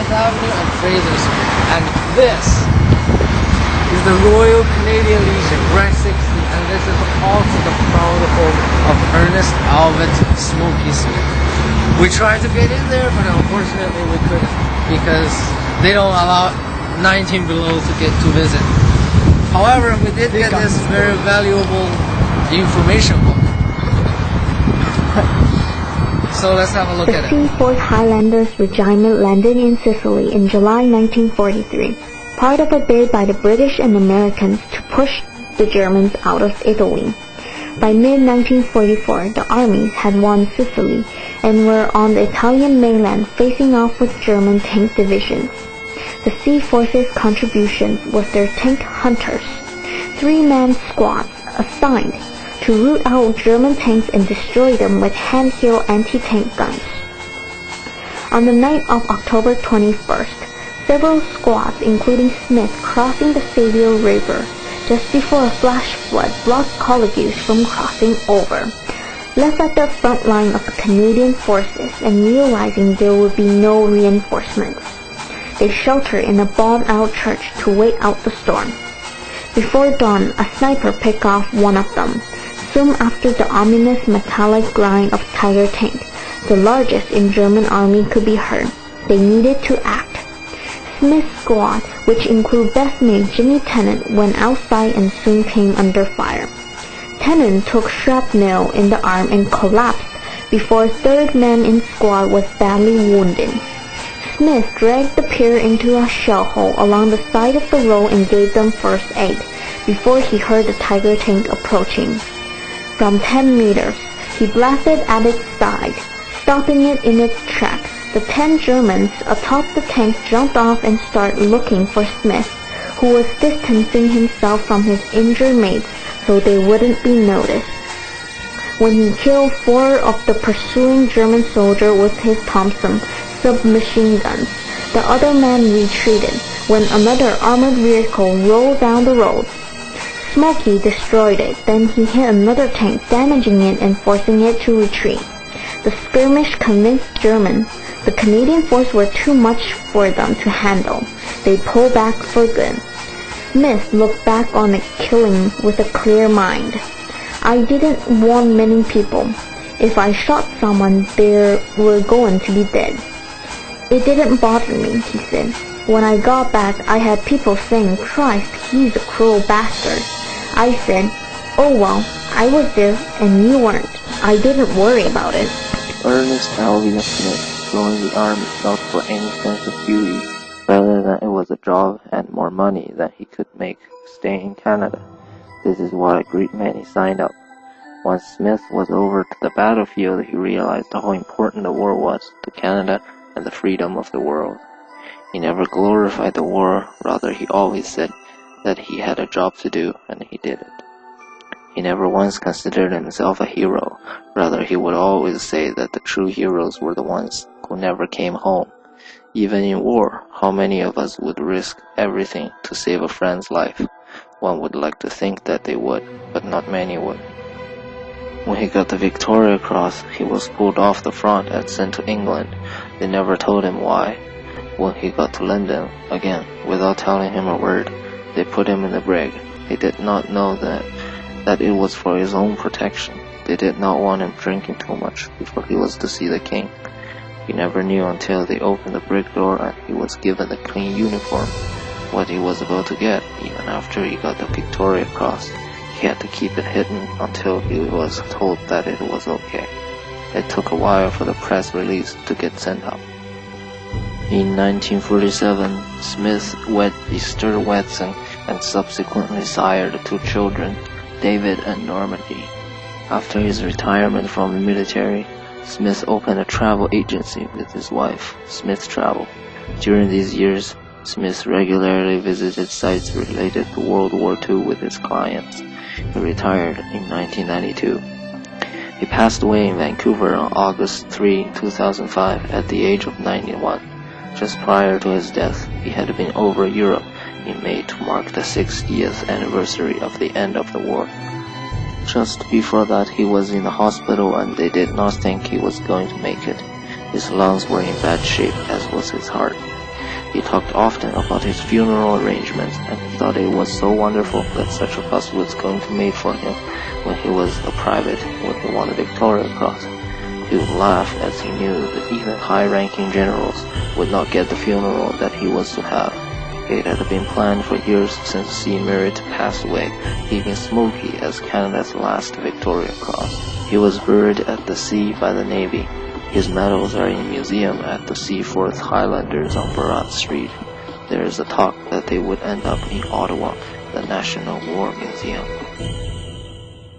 Avenue and Fraser Street. And this is the Royal Canadian Legion, rank 60, and this is also the proud home of Ernest Alvia Smokey. We tried to get in there, but unfortunately we couldn't because they don't allow 19 below to get to visit. However, we did get this very valuable information book. So let's have a look at it. The C4th Highlanders Regiment landed in Sicily in July 1943, part of a bid by the British and Americans to push the Germans out of Italy. By mid-1944, the armies had won Sicily and were on the Italian mainland facing off with German tank divisions. The Sea Force's contribution was their tank hunters, 3-man squads assigned to root out German tanks and destroy them with handheld anti-tank guns. On the night of October 21st, several squads, including Smith, crossing the Saviour River just before a flash flood blocked colleagues from crossing over. Left at the front line of the Canadian forces and realizing there would be no reinforcements, they sheltered in a bombed-out church to wait out the storm. Before dawn, a sniper picked off one of them. Soon after, the ominous metallic grind of Tiger tank, the largest in German army, could be heard. They needed to act. Smith's squad, which include best mate Jimmy Tennant, went outside and soon came under fire. Tennant took shrapnel in the arm and collapsed before a third man in squad was badly wounded. Smith dragged the pair into a shell hole along the side of the road and gave them first aid before he heard the Tiger tank approaching. From 10 meters, he blasted at its side, stopping it in its tracks. The 10 Germans atop the tank jumped off and started looking for Smith, who was distancing himself from his injured mates so they wouldn't be noticed. When he killed 4 of the pursuing German soldiers with his Thompson submachine guns, the other man retreated when another armored vehicle rolled down the road. Smokey destroyed it, then he hit another tank, damaging it and forcing it to retreat. The skirmish convinced Germans the Canadian force were too much for them to handle. They pulled back for good. Smith looked back on the killing with a clear mind. I didn't want many people. If I shot someone, they were going to be dead. It didn't bother me, he said. When I got back, I had people saying, "Christ, he's a cruel bastard." I said, "Oh well, I was there and you weren't." I didn't worry about it. Ernest Alvia Smith joined the army not for any sense of duty, rather than it was a job and more money than he could make staying in Canada. This is why a great many signed up. Once Smith was over to the battlefield, he realized how important the war was to Canada and the freedom of the world. He never glorified the war, rather he always said that he had a job to do, and he did it. He never once considered himself a hero, rather he would always say that the true heroes were the ones who never came home. Even in war, how many of us would risk everything to save a friend's life? One would like to think that they would, but not many would. When he got the Victoria Cross, he was pulled off the front and sent to England. They never told him why. When he got to London, again, without telling him a word, they put him in the brig. They did not know that it was for his own protection. They did not want him drinking too much before he was to see the king. He never knew until they opened the brig door and he was given a clean uniform what he was about to get. Even after he got the Victoria Cross, he had to keep it hidden until he was told that it was okay. It took a while for the press release to get sent out. In 1947, Smith wed Esther Watson and subsequently sired 2 children, David and Normandy. After his retirement from the military, Smith opened a travel agency with his wife, Smith Travel. During these years, Smith regularly visited sites related to World War II with his clients. He retired in 1992. He passed away in Vancouver on August 3, 2005 at the age of 91. Just prior to his death, he had been over Europe in May to mark the 60th anniversary of the end of the war. Just before that, he was in the hospital and they did not think he was going to make it. His lungs were in bad shape, as was his heart. He talked often about his funeral arrangements, and he thought it was so wonderful that such a fuss was going to be made for him when he was a private when he won the Victoria Cross. He would laugh as he knew that even high-ranking generals would not get the funeral that he was to have. It had been planned for years since C. Merritt passed away, leaving Smokey as Canada's last Victoria Cross. He was buried at the sea by the Navy. His medals are in a museum at the Seaforth Highlanders on Barat Street. There is a talk that they would end up in Ottawa, the National War Museum.